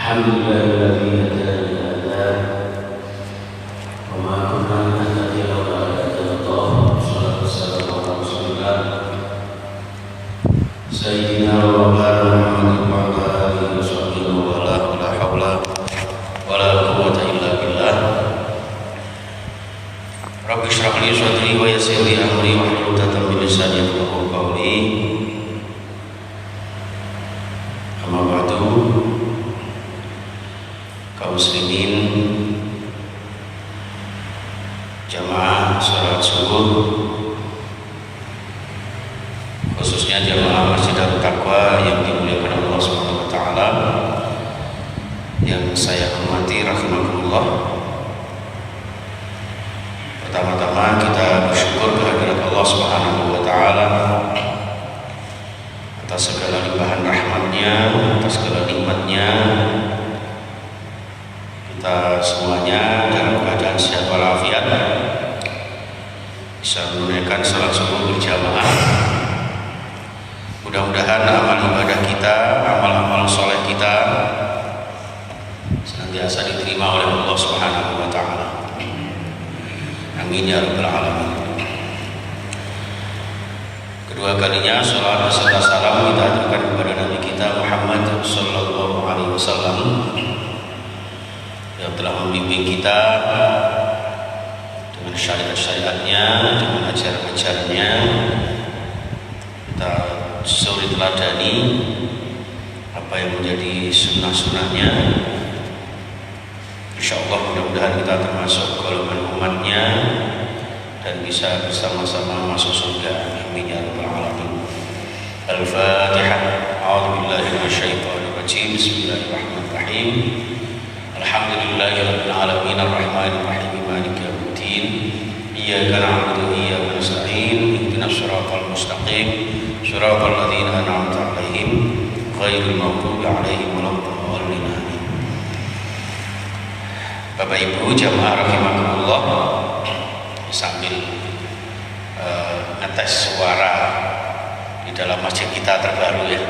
الحمد لله الذي هدانا لهذا وما كنا لنهتدي لولا أن هدانا الله والصلاة والسلام على رسول الله سيدنا ومولانا محمد وعلى آله وصحبه ولا حول ولا قوة إلا بالله رب اشرح لي صدري ويسر لي أمري واحلل عقدة من لساني يفقهوا قولي أما بعد kaum muslimin jamaah salat subuh khususnya jamaah Masjid Darut Taqwa yang dimuliakan Allah Subhanahu wa taala yang saya hormati rahimakumullah. Pertama-tama kita bersyukur kehadirat Allah Subhanahu wa taala atas segala limpahan rahmat-Nya, atas segala nikmat-Nya. Kita semuanya dalam keadaan sehat walafiat bisa menunaikan salat subuh berjamaah. Mudah-mudahan amal ibadah kita, amal-amal soleh kita senantiasa diterima oleh Allah Subhanahu wa taala. Amin ya rabbal alamin. Kedua kalinya salat serta salam kita aturkan kepada Nabi kita Muhammad sallallahu alaihi wasallam yang telah membimbing kita dengan syariat-syariatnya, dengan ajaran-ajarannya. Kita suri teladani apa yang menjadi sunnah-sunnahnya. Insyaallah mudah-mudahan kita termasuk golongan umatnya dan bisa bersama-sama masuk surga. Amin ya rabbal alamin. Al-Fatihah. A'udzubillahi minasyaitonir rajim. Bismillahirrahmanirrahim. Alhamdulillahirabbil alamin arrahmanir rahim maliki yaumiddin iyyaka na'budu wa iyyaka nasta'in ihdinas siratal mustaqim siratal ladzina an'amta 'alaihim ghairil maghdubi 'alaihim waladdallin. Bapak Ibu jamaah rahimakumullah, sambil ngetes suara di dalam masjid kita terbaru ya.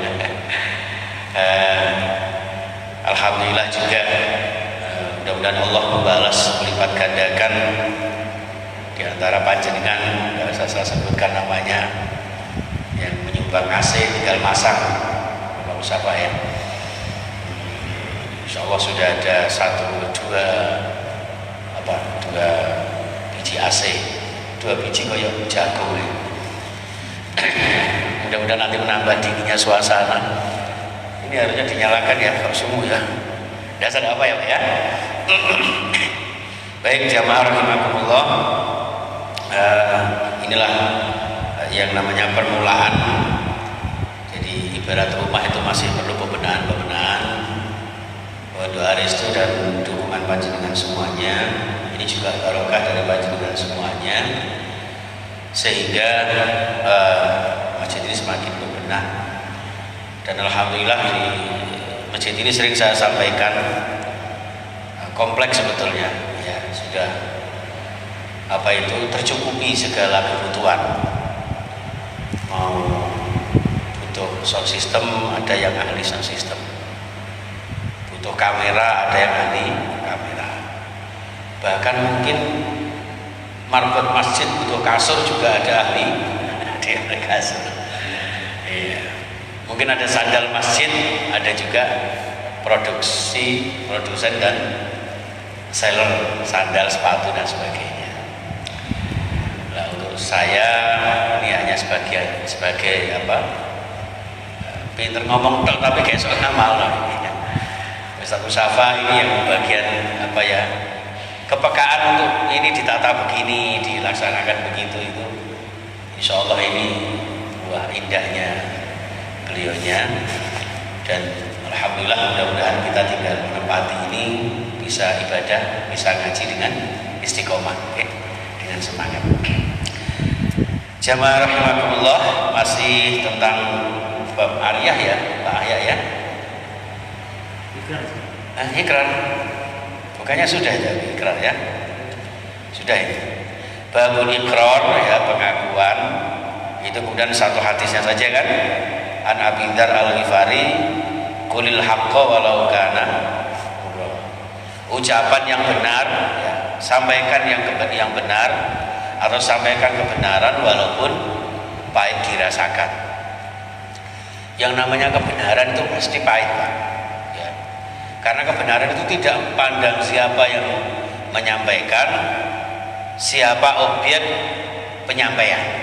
Alhamdulillah juga mudah-mudahan Allah membalas melipat gandakan di antara panjenengan, nggak usah saya sebutkan namanya, yang menyumbang AC tinggal masang, nggak usah Pak ya. Insya Allah sudah ada dua biji AC, 2 biji koyok jagung ya. Mudah-mudahan nanti menambah dinginnya suasana. Ini harusnya dinyalakan ya, kalau semu ya. Dasar apa ya Pak ya? Baik jamaah rahimakumullah, inilah yang namanya permulaan. Jadi ibarat rumah itu masih perlu pembenahan, doa restu dan dukungan panjenengan semuanya. Ini juga barokah dari panjenengan semuanya, sehingga masjid ini semakin berbenah. Dan alhamdulillah di masjid ini sering saya sampaikan, kompleks sebetulnya ya, sudah tercukupi segala kebutuhan. Mau butuh sound system, ada yang ahli sound system. Butuh kamera, ada yang ahli kamera. Bahkan mungkin marbot masjid butuh kasur, juga ada ahli kasur. Iya. Mungkin ada sandal masjid, ada juga produsen dan seller sandal, sepatu dan sebagainya. Nah, untuk saya ini hanya sebagai pinter ngomong tapi kayak soal ngamal lah. Ustaz Musafa ini yang bagian kepekaan untuk ini ditata begini, dilaksanakan begitu, itu insya Allah ini wah indahnya beliaunya. Dan alhamdulillah mudah-mudahan kita tinggal menempati ini bisa ibadah, bisa ngaji dengan istiqomah, dengan semangat. Jamaah rahimakumullah, masih tentang bab ariyah ya, Pak Ahya ya. Ikrar. Bukannya sudah ya ikrar ya? Sudah ya. Babul ikrar ya, pengakuan. Itu kemudian satu hadisnya saja kan. An Abi Dzar Al-Ghifari qulil haqqa walau kana ucapan yang benar, ya, sampaikan yang benar atau sampaikan kebenaran walaupun pahit dirasakan. Yang namanya kebenaran itu pasti pahit, Pak. Ya. Karena kebenaran itu tidak pandang siapa yang menyampaikan, siapa objek penyampaian.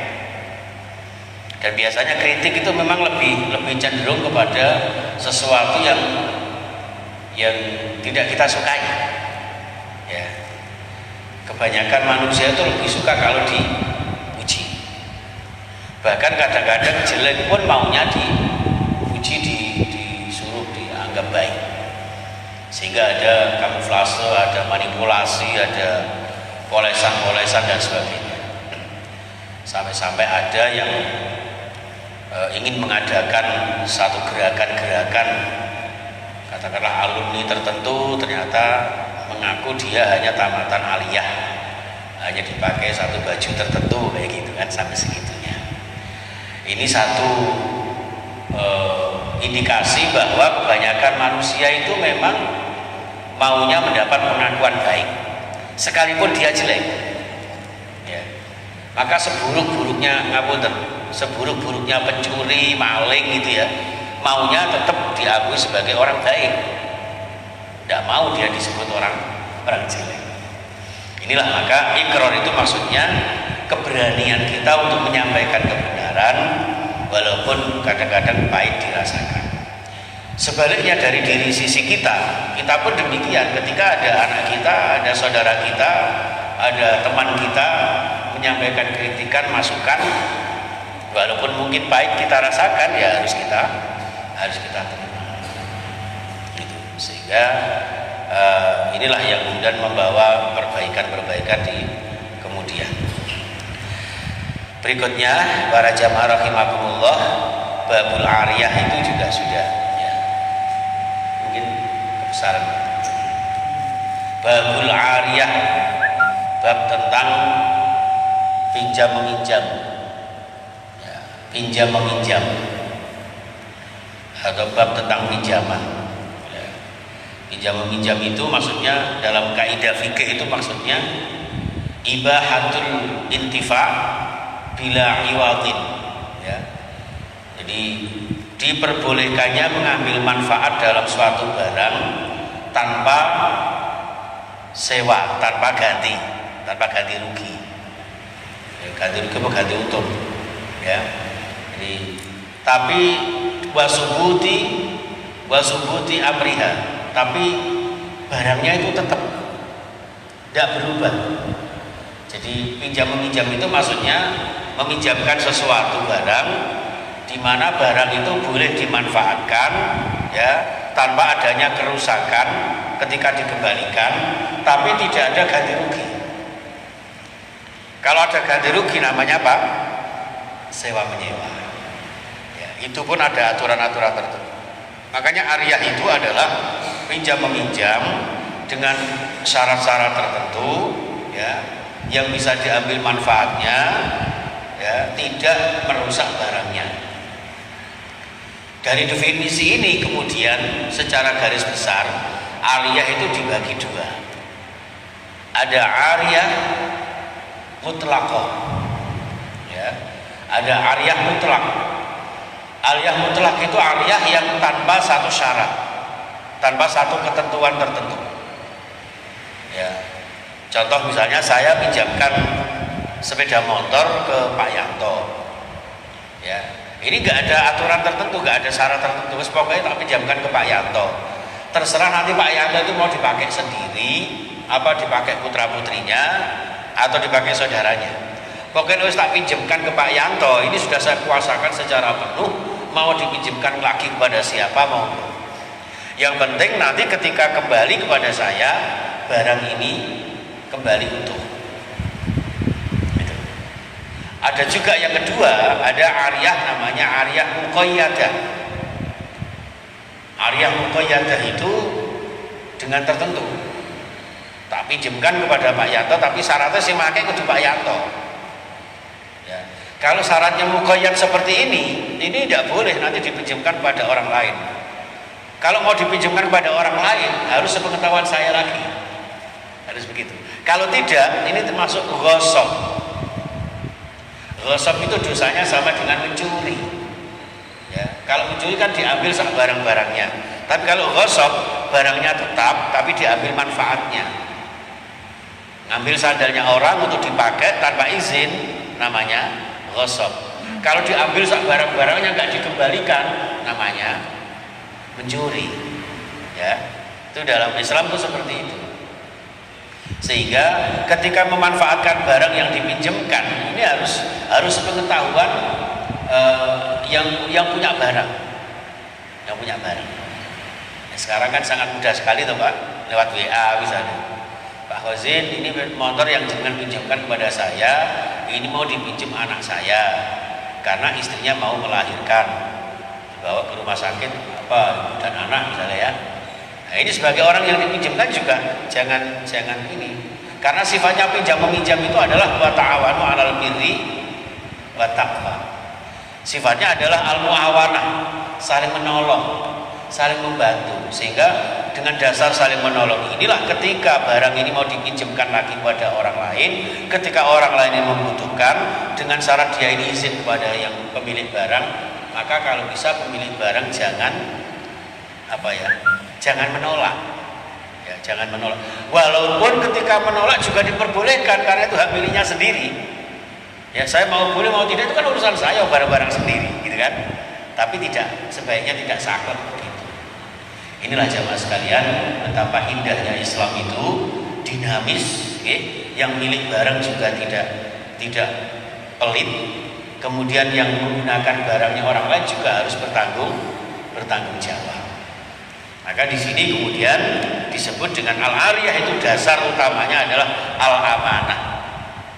Dan biasanya kritik itu memang lebih cenderung kepada sesuatu yang tidak kita sukai. Ya. Kebanyakan manusia itu lebih suka kalau dipuji. Bahkan kadang-kadang jelek pun maunya dipuji, disuruh dianggap baik. Sehingga ada kamuflase, ada manipulasi, ada polesan-polesan dan sebagainya. Sampai-sampai ada yang ingin mengadakan satu gerakan-gerakan, katakanlah alumni tertentu ternyata mengaku dia hanya tamatan aliyah, hanya dipakai satu baju tertentu kayak gitu kan, sampai segitunya. Ini satu indikasi bahwa kebanyakan manusia itu memang maunya mendapat pengakuan baik sekalipun dia jelek. Ya. Maka seburuk-buruknya ngapunten, seburuk-buruknya pencuri, maling gitu ya, maunya tetap diakui sebagai orang baik, tidak mau dia disebut orang jelek. Inilah maka ikrar itu maksudnya keberanian kita untuk menyampaikan kebenaran walaupun kadang-kadang pahit dirasakan. Sebaliknya dari diri sisi kita pun demikian. Ketika ada anak kita, ada saudara kita, ada teman kita menyampaikan kritikan, masukan, walaupun mungkin pahit kita rasakan, ya harus kita terima. Gitu. Sehingga inilah yang kemudian membawa perbaikan di kemudian. Berikutnya, para jamaah rahimakumullah, babul ariyah itu juga sudah, ya, mungkin kebesaran. Babul ariyah, bab tentang pinjam meminjam, ya, pinjam meminjam, atau bab tentang pinjaman. Ya. Pinjam meminjam itu maksudnya dalam kaidah fikih itu maksudnya ibahatul intifa bila iwadin, ya. Jadi diperbolehkannya mengambil manfaat dalam suatu barang tanpa sewa, tanpa ganti rugi. Ya, ganti rugi atau ganti untung, ya. Jadi tapi wasubuti amriha, tapi barangnya itu tetap tidak berubah. Jadi pinjam meminjam itu maksudnya meminjamkan sesuatu barang di mana barang itu boleh dimanfaatkan, ya, tanpa adanya kerusakan ketika dikembalikan, tapi tidak ada ganti rugi. Kalau ada ganti rugi namanya apa? Sewa menyewa. Ya, itu pun ada aturan-aturan tertentu. Makanya ariyah itu adalah pinjam meminjam dengan syarat-syarat tertentu, ya, yang bisa diambil manfaatnya, ya, tidak merusak barangnya. Dari definisi ini kemudian secara garis besar ariyah itu dibagi dua. Ada ariyah mutlaqah, ya, ada ariyah mutlak. Ariyah mutlak itu ariyah yang tanpa satu syarat, tanpa satu ketentuan tertentu. Ya. Contoh misalnya saya pinjamkan sepeda motor ke Pak Yanto, ya, ini nggak ada aturan tertentu, nggak ada syarat tertentu, pokoknya tak pinjamkan ke Pak Yanto. Terserah nanti Pak Yanto itu mau dipakai sendiri, apa dipakai putra putrinya, atau dipakai saudaranya. Pokoknya harus tak pinjamkan ke Pak Yanto, ini sudah saya kuasakan secara penuh, mau dipinjamkan lagi kepada siapa mau. Yang penting nanti ketika kembali kepada saya, barang ini kembali utuh. Gitu. Ada juga yang kedua, ada ariyah namanya ariyah muqayyadah. Ariyah muqayyadah itu dengan tertentu. Tak pinjamkan kepada Pak Yanto, tapi syaratnya sih pakai kudu Pak Yanto. Ya. Kalau syaratnya muqayyad seperti ini tidak boleh nanti dipinjamkan pada orang lain. Kalau mau dipinjamkan pada orang lain harus sepengetahuan saya lagi. Harus begitu. Kalau tidak, ini termasuk ghosab. Ghosab itu dosanya sama dengan mencuri. Ya, kalau mencuri kan diambil sak barang-barangnya. Tapi kalau ghosab, barangnya tetap tapi diambil manfaatnya. Ngambil sandalnya orang untuk dipakai tanpa izin, namanya ghosab. Kalau diambil sak barang-barangnya nggak dikembalikan, namanya mencuri. Ya, itu dalam Islam itu seperti itu. Sehingga ketika memanfaatkan barang yang dipinjamkan, ini harus pengetahuan yang punya barang, Nah, sekarang kan sangat mudah sekali tuh Pak, lewat WA misalnya. Pak Khozin, ini motor yang jangan pinjamkan kepada saya, ini mau dipinjam anak saya karena istrinya mau melahirkan, dibawa ke rumah sakit apa dan anak misalnya ya. Nah, ini sebagai orang yang dipinjamkan juga jangan ini, karena sifatnya pinjam meminjam itu adalah wa ta'awanu 'alal birri wa taqwa. Sifatnya adalah al-mu'awanah, saling menolong, saling membantu. Sehingga dengan dasar saling menolong inilah ketika barang ini mau dipinjamkan lagi kepada orang lain, ketika orang lain yang membutuhkan, dengan syarat dia ini izin kepada yang pemilik barang, maka kalau bisa pemilik barang jangan menolak. Ya, jangan menolak. Walaupun ketika menolak juga diperbolehkan karena itu hak miliknya sendiri. Ya, saya boleh mau tidak itu kan urusan saya, barang-barang sendiri, gitu kan. Tapi sebaiknya tidak saklek begitu. Inilah jamaah sekalian, betapa indahnya Islam itu dinamis, yang milik barang juga tidak pelit. Kemudian yang menggunakan barangnya orang lain juga harus bertanggung jawab. Maka di sini kemudian disebut dengan al-ariyah, itu dasar utamanya adalah al-amanah.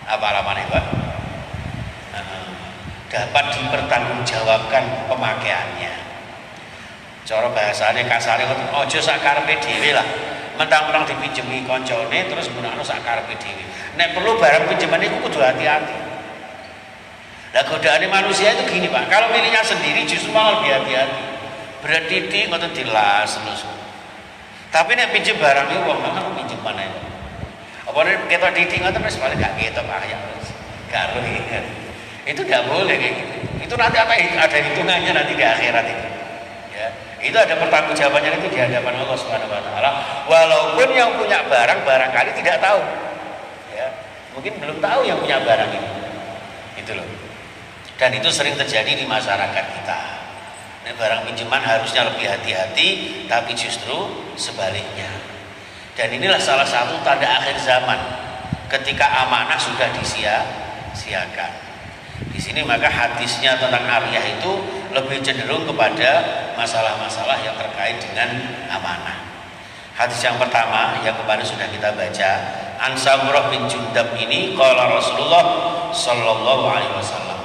Apa amanah itu? Dapat dipertanggungjawabkan pemakaiannya. Cara bahasane kasare ojo sak karepe dhewe lah. Mentang-mentang dipinjemi koncone terus gunakno sak karepe dhewe. Nek perlu barang pinjaman iku kudu hati-hati. Lah godaane manusia itu gini, Pak. Kalau miliknya sendiri justru malah lebih hati-hati. Bertitik ngoten dilas terus. Tapi nek pinjem barang iki wong nang pinjem maneh. Apa nek ketok titik ngoten wis balik gak ketok ya. Gak rugi. Itu tidak boleh kayak gitu. Itu nanti ada hitungannya nanti di akhirat itu. Ya, itu ada pertanggungjawabannya itu di hadapan Allah Subhanahu wa taala. Walaupun yang punya barang barangkali tidak tahu. Ya, mungkin belum tahu yang punya barang ini. Itu loh. Dan itu sering terjadi di masyarakat kita. Nah, barang pinjaman harusnya lebih hati-hati, tapi justru sebaliknya. Dan inilah salah satu tanda akhir zaman, ketika amanah sudah disia-siakan. Di sini maka hadisnya tentang ariyah itu lebih cenderung kepada masalah-masalah yang terkait dengan amanah. Hadis yang pertama yang kemarin sudah kita baca, An Samurah bin Jundab ini qala Rasulullah sallallahu alaihi wasallam,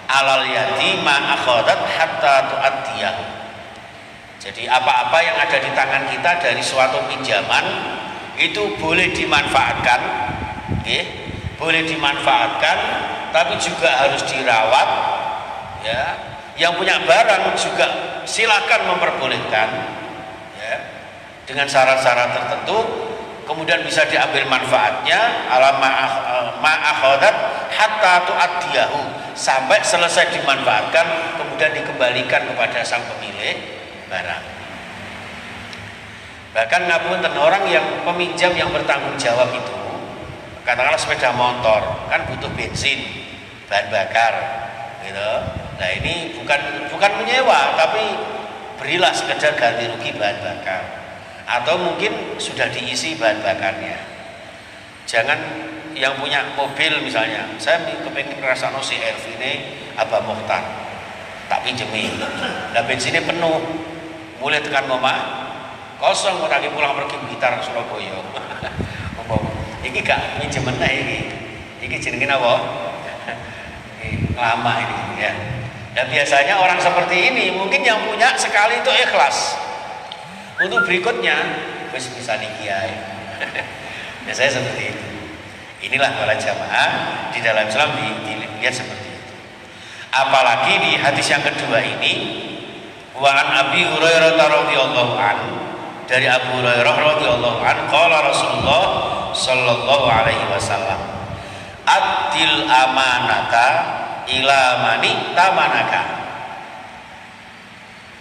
alal yati ma akhadat hatta tu'addiyahu. Jadi apa-apa yang ada di tangan kita dari suatu pinjaman itu boleh dimanfaatkan, boleh dimanfaatkan, tapi juga harus dirawat. Ya, yang punya barang juga silakan memperbolehkan, ya, dengan syarat-syarat tertentu. Kemudian bisa diambil manfaatnya ala ma'akhadat hatta tu'addiyahu, sampai selesai dimanfaatkan kemudian dikembalikan kepada sang pemilik barang. Bahkan ngapunten, orang yang peminjam yang bertanggung jawab itu, katakanlah sepeda motor kan butuh bensin, bahan bakar gitu. Nah ini bukan menyewa, tapi berilah sekedar ganti rugi bahan bakar, atau mungkin sudah diisi bahan bakarnya. Jangan yang punya mobil misalnya, saya kepengen ngerasano si RV ini Abah Mokhtar, tak pinjemi, nah bensinnya penuh, mulai tekan ngomah kosong, mau lagi pulang pergi Blitar Surabaya. Iki gak pinjemen iki jenenge apa? Lama ini ya. Dan biasanya orang seperti ini mungkin yang punya sekali itu ikhlas. Untuk berikutnya wis bisa dikiai. Ya saya seperti itu. Inilah para jamaah di dalam Islam dilihat seperti itu. Apalagi di hadis yang kedua ini, wa an Abi Hurairah radhiyallahu anhu, dari Abu Hurairah radhiyallahu anhu qala Rasulullah sallallahu alaihi wasallam, "Addil amanata ila mani tamanaka."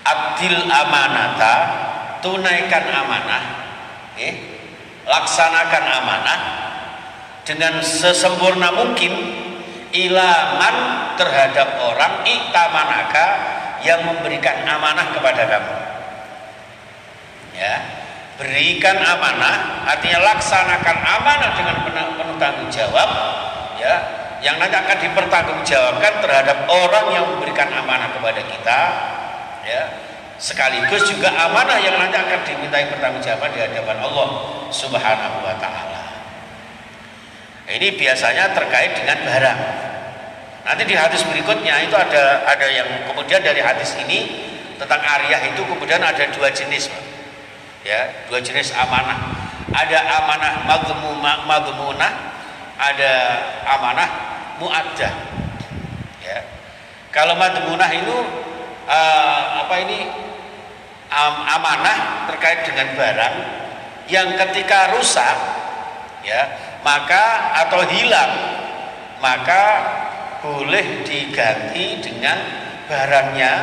Addil amanata, tunaikan amanah, laksanakan amanah dengan sesempurna mungkin, ilaman, terhadap orang, itamanaka, yang memberikan amanah kepada kamu. Ya, berikan amanah artinya laksanakan amanah dengan penuh tanggung jawab, ya, yang nanti akan dipertanggungjawabkan terhadap orang yang memberikan amanah kepada kita, ya, sekaligus juga amanah yang nanti akan dimintai pertanggungjawaban di hadapan Allah Subhanahu wa taala. Ini biasanya terkait dengan barang. Nanti di hadis berikutnya itu ada yang kemudian dari hadis ini tentang ariyah itu kemudian ada dua jenis, ya, dua jenis amanah. Ada amanah madmunah, ada amanah muaddah. Ya. Kalau madmunah itu amanah terkait dengan barang yang ketika rusak, ya, maka atau hilang, maka boleh diganti dengan barangnya,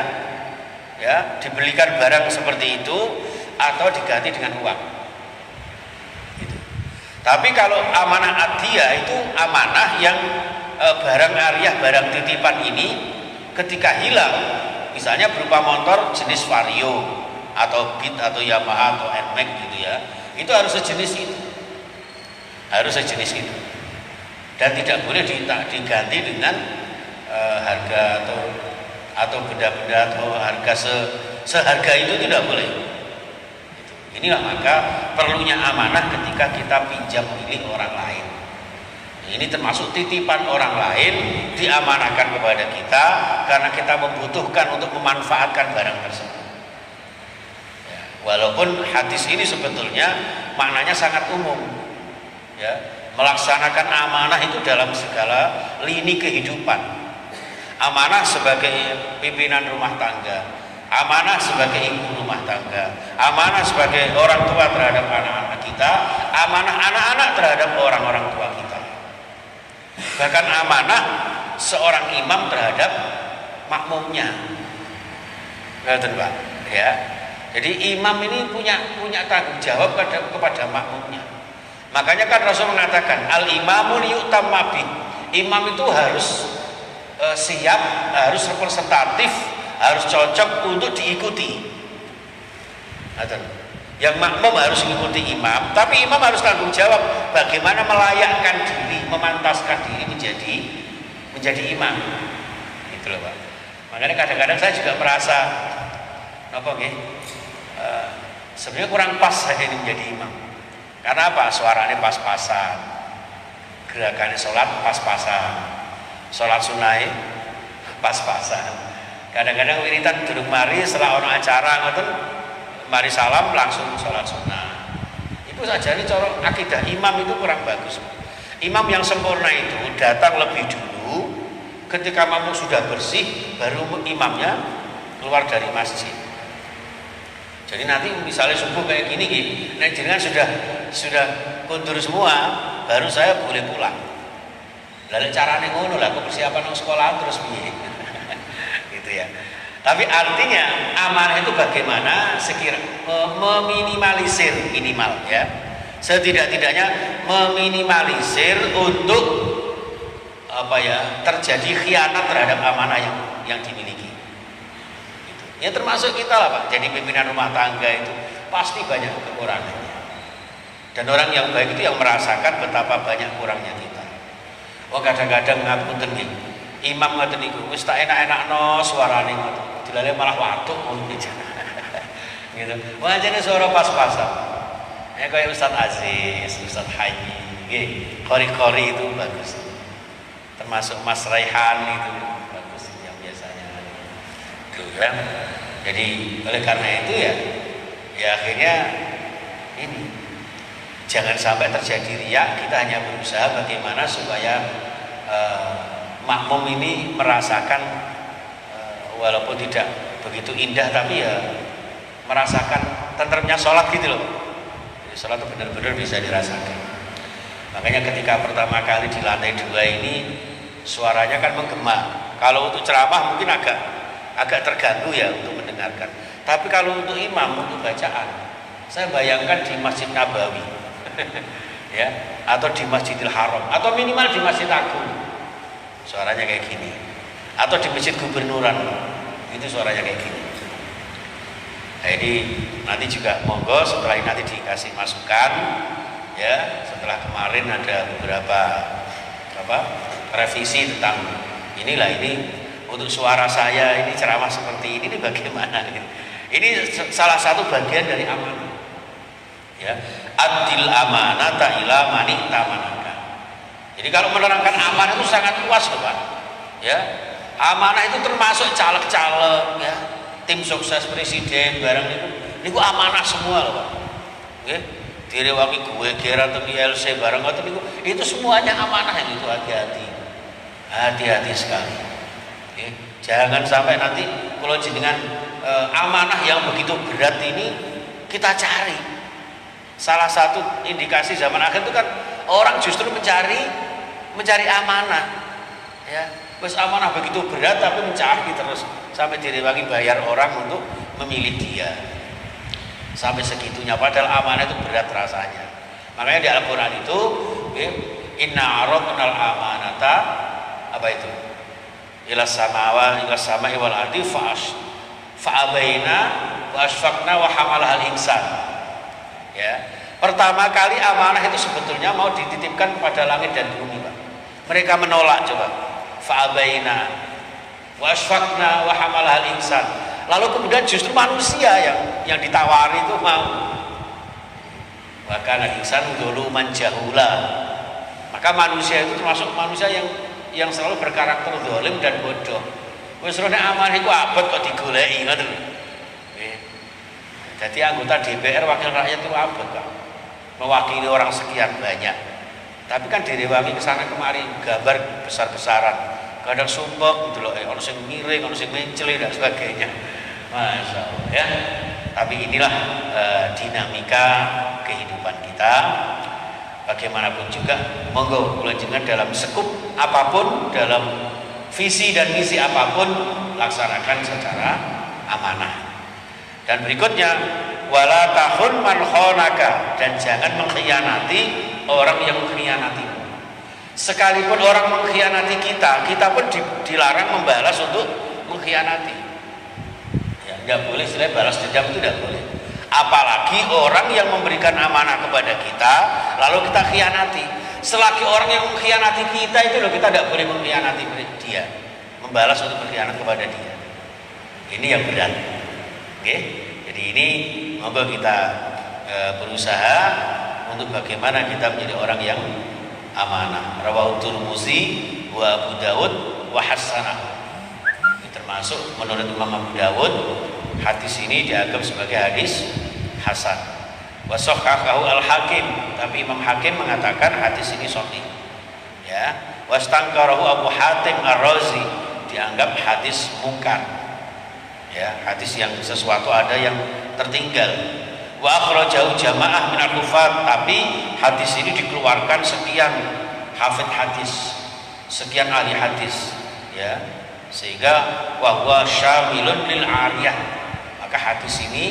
ya, dibelikan barang seperti itu atau diganti dengan uang. Gitu. Tapi kalau amanah adiyah itu amanah yang barang ariyah, barang titipan ini ketika hilang, misalnya berupa motor jenis Vario atau Beat atau Yamaha atau NMAX gitu, ya, itu harus sejenis itu, harus sejenis itu, dan tidak boleh diganti dengan harga atau benda-benda atau harga seharga itu, tidak boleh. Inilah maka perlunya amanah ketika kita pinjam milik orang lain. Ini termasuk titipan orang lain diamanahkan kepada kita karena kita membutuhkan untuk memanfaatkan barang tersebut. Ya, walaupun hadis ini sebetulnya maknanya sangat umum, ya, melaksanakan amanah itu dalam segala lini kehidupan. Amanah sebagai pimpinan rumah tangga, amanah sebagai ibu rumah tangga, amanah sebagai orang tua terhadap anak-anak kita, amanah anak-anak terhadap orang-orang tua kita. Bahkan amanah seorang imam terhadap makmumnya. Betul, Pak? Ya. Jadi imam ini punya tanggung jawab kepada makmumnya. Makanya kan Rasul mengatakan al-imamu liyutamma bih. Imam itu harus siap, harus representatif, harus cocok untuk diikuti. Yang makmum harus mengikuti imam, tapi imam harus tanggung jawab bagaimana melayakkan diri, memantaskan diri menjadi imam. Gitu loh, Pak. Makanya kadang-kadang saya juga merasa sebenarnya kurang pas saya ini menjadi imam. Karena apa? Suaranya pas-pasan, gerakannya sholat pas-pasan, sholat sunai pas-pasan. Kadang-kadang wiritan duduk mari setelah orang acara ngoten, mari salam langsung sholat sunnah. Itu saja, ini corok akidah imam itu kurang bagus. Imam yang sempurna itu datang lebih dulu, ketika makmum sudah bersih baru imamnya keluar dari masjid. Jadi nanti misalnya subuh kayak gini, nek jenengan sudah kundur semua, baru saya boleh pulang. Lalu caranya ngono lah, aku persiapan nang sekolah terus piye. Gitu ya. Tapi artinya amanah itu bagaimana meminimalisir, minimal, ya, setidak-tidaknya meminimalisir untuk terjadi khianat terhadap amanah yang dimiliki. Gitu. Ya termasuk kita lah, Pak. Jadi pimpinan rumah tangga itu pasti banyak kekurangannya. Dan orang yang baik itu yang merasakan betapa banyak kurangnya kita. Oh, kadang-kadang ngapunten nggih. Imam ngoten niku wis tak enak-enakno suarane ngoten. Dilale malah watuk ngono gitu. Wah, jane suara pas-pasan. Ya kayak Ustaz Aziz, Ustaz Haji, nggih. Qori-qori itu bagus. Termasuk Mas Raihan itu bagus yang biasanya. Gitu kan. Jadi oleh karena itu ya akhirnya ini jangan sampai terjadi riya. Kita hanya berusaha bagaimana supaya makmum ini merasakan walaupun tidak begitu indah tapi ya merasakan tentremnya sholat gitu loh. Jadi sholat itu benar-benar bisa dirasakan. Makanya ketika pertama kali di lantai 2 ini suaranya kan menggema. Kalau untuk ceramah mungkin agak terganggu ya untuk mendengarkan. Tapi kalau untuk imam, untuk bacaan, saya bayangkan di Masjid Nabawi ya, atau di Masjidil Haram, atau minimal di Masjid Agung, suaranya kayak gini. Atau di Masjid Gubernuran, itu suaranya kayak gini. Nah, ini nanti juga monggo setelah ini nanti dikasih masukan ya, setelah kemarin ada beberapa revisi tentang inilah, ini untuk suara saya ini ceramah seperti ini bagaimana gitu. Ini salah satu bagian dari amanah ya, adil amanata ila mani tamanaka. Jadi kalau menerangkan amanah itu sangat luas loh Pak ya. Amanah itu termasuk caleg-caleg ya, tim sukses presiden barang itu amanah semua loh Pak. Oke, direwangi gue kira atau ILC barang atau itu semuanya amanah. Itu hati-hati sekali. Oke, jangan sampai nanti kalau jenengan amanah yang begitu berat ini kita cari. Salah satu indikasi zaman akhir itu kan orang justru mencari amanah ya. Wes amanah begitu berat tapi mencari terus sampai direwangi bayar orang untuk memilih dia. Sampai segitunya, padahal amanah itu berat rasanya. Makanya di Al-Qur'an itu inna aradnal amanata apa itu? Ila samai wal ardi fa'abaina wa asfaqna wa hamalaha al-insan. Ya. Pertama kali amanah itu sebetulnya mau dititipkan kepada langit dan bumi, Pak. Mereka menolak coba. Fa'abaina wa asfaqna wa hamalaha al-insan. Lalu kemudian justru manusia yang ditawari itu mau. Wa kana al-insanu dzuluman jahula. Maka manusia itu termasuk manusia yang selalu berkarakter zalim dan bodoh. Wis rene amanah iku abot kok digoleki ngoten. Jadi anggota DPR wakil rakyat itu abot Pak. Mewakili orang sekian banyak. Tapi kan direwangi ke sana kemari gambar besar-besaran. Kadang sumpek gitu loh, ono sing miring, ono sing menceli dan sebagainya. Masya Allah ya. Tapi inilah dinamika kehidupan kita. Bagaimanapun juga, monggo kula jenengan dalam sekup apapun, dalam visi dan misi apapun, laksanakan secara amanah. Dan berikutnya, wala tahun man khonaka, dan jangan mengkhianati orang yang mengkhianatimu. Sekalipun orang mengkhianati kita pun dilarang membalas untuk mengkhianati. Ya, tidak boleh, istilahnya balas dendam itu tidak boleh. Apalagi orang yang memberikan amanah kepada kita, lalu kita khianati. Selagi orang yang mengkhianati kita itu loh, kita tidak boleh mengkhianati dia, membalas untuk berkhianat kepada dia. Ini yang berat. Oke, jadi ini monggo kita berusaha untuk bagaimana kita menjadi orang yang amanah. Rawahu Tirmidzi wa Abu Dawud wa hasanahu. Ini termasuk menurut Imam Abu Dawud, hadis ini dianggap sebagai hadis hasan. Wa sahhahahu Al-Hakim, tapi Imam Hakim mengatakan hadis ini sahih. Ya, wastankarahu Abu Hatim Ar-Razi, dianggap hadis mungkar. Ya, hadis yang sesuatu ada yang tertinggal. Wa akhrajahu jamaah min al-hufaz, tapi hadis ini dikeluarkan sekian hafidz hadis, sekian ahli hadis ya, sehingga wa huwa syamilun lil ariyah. Maka hadis ini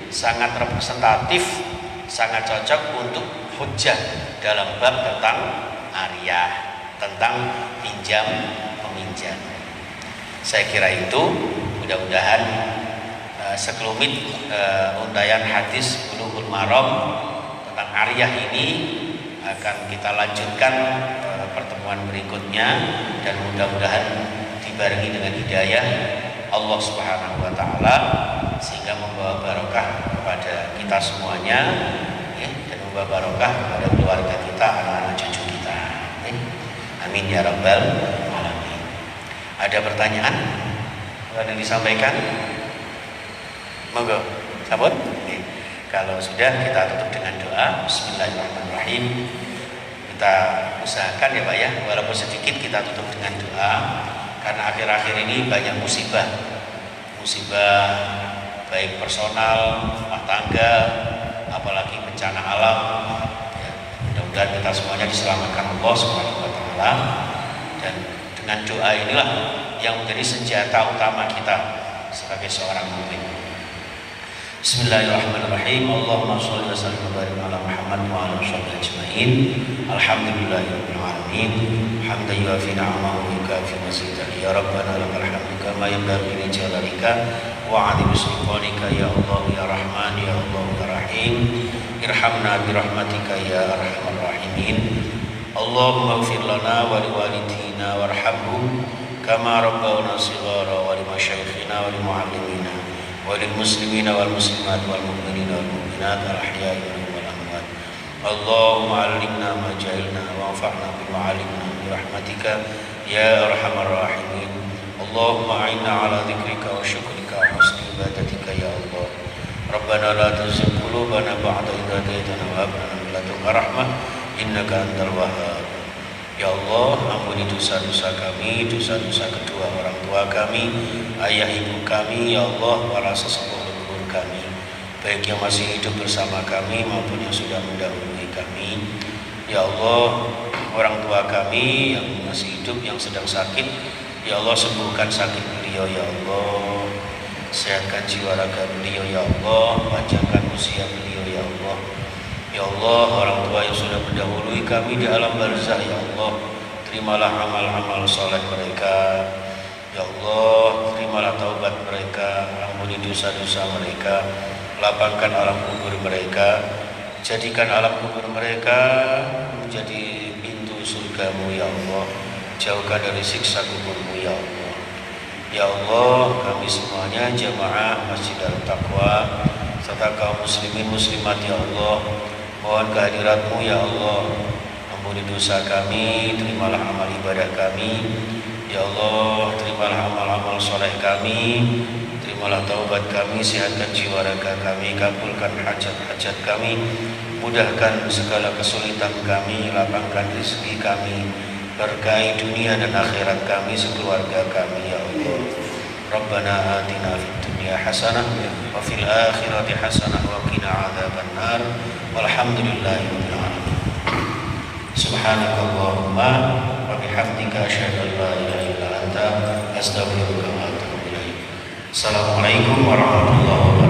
sangat representatif, sangat cocok untuk hujjah dalam bab tentang ariyah, tentang pinjam meminjam. Saya kira itu mudah-mudahan sekelumit untayan hadis Bulughul Maram tentang ariyah ini akan kita lanjutkan pertemuan berikutnya, dan mudah-mudahan dibarengi dengan hidayah Allah Subhanahu wa taala sehingga membawa barokah kepada kita semuanya ya, dan membawa barokah kepada keluarga kita, anak-anak cucu kita. Amin ya rabbal alamin. Ada pertanyaan yang disampaikan? Monggo, sabun. Kalau sudah, kita tutup dengan doa. Bismillahirrahmanirrahim. Kita usahakan ya Pak ya, walaupun sedikit kita tutup dengan doa, karena akhir-akhir ini banyak musibah baik personal, rumah tangga, apalagi bencana alam. Ya, mudah-mudahan mudah-mudahan kita semuanya diselamatkan Allah Subhanahu wa taala, dan dengan doa inilah yang menjadi senjata utama kita sebagai seorang mukmin. Bismillahirrahmanirrahim. Allahumma shalli wa sallim wa barik ala Muhammad wa ala alihi ajmain. Alhamdulillahirabbil alamin. Hamdan yuafi ni'amahu wa yukafi mazidah. Ya Rabbana lakal hamdu kama yanbaghi li jalalika wa 'azimi sultanika ya Allah ya Rahman ya Allah ya Rahim. Irhamna bi rahmatika ya arhamar rahimin. Allahumma ighfir lana wa liwalidina warhamhum kama rabbawna shighara wa limasyayikhina wa limuallimina وللمسلمين والمسلمات والمؤمنين والمؤمنات الأحياء منهم والأموات. اللهم علمنا ما جهلنا وانفعنا بما علمنا برحمتك يا أرحم الراحمين. اللهم أعنا على ذكرك وشكرك وحسن عبادتك يا الله. ربنا لا تزغ قلوبنا بعد إذ هديتنا وهب لنا من لدنك رحمة إنك أنت الوهاب. Ya Allah, ampuni dosa-dosa kami, dosa-dosa kedua orang tua kami, ayah ibu kami, ya Allah, para sesepuh leluhur kami, baik yang masih hidup bersama kami maupun yang sudah mendahului kami. Ya Allah, orang tua kami yang masih hidup, yang sedang sakit, ya Allah, sembuhkan sakit beliau, ya Allah, sehatkan jiwa raga beliau, ya Allah, panjangkan usia beliau, ya Allah. Ya Allah, orang tua yang sudah mendahului kami di alam barzah, ya Allah, terimalah amal-amal soleh mereka. Ya Allah, terimalah taubat mereka, ampuni dosa-dosa mereka, lapangkan alam kubur mereka, jadikan alam kubur mereka menjadi pintu surgamu, ya Allah, jauhkan dari siksa kuburmu, ya Allah. Ya Allah, kami semuanya jamaah Masjid Darut-Taqwa serta kaum muslimin muslimat, ya Allah, mohon kehadiratmu, ya Allah. Ampuni dosa kami, terimalah amal ibadah kami, ya Allah, terimalah amal-amal soleh kami, terimalah taubat kami, sehatkan jiwa raga kami, kabulkan hajat-hajat kami, mudahkan segala kesulitan kami, lapangkan rezeki kami, berkahi dunia dan akhirat kami, sekeluarga kami, ya Allah. Rabbana atina fid dunya hasanah wa fil akhirati hasanah wa qina adzabannar. Walhamdulillahirabbil alamin. Subhanakallahumma wa bihamdika asyhadu an la ilaha illa anta astaghfiruka wa atubu ilaik. Assalamualaikum warahmatullahi wabarakatuh.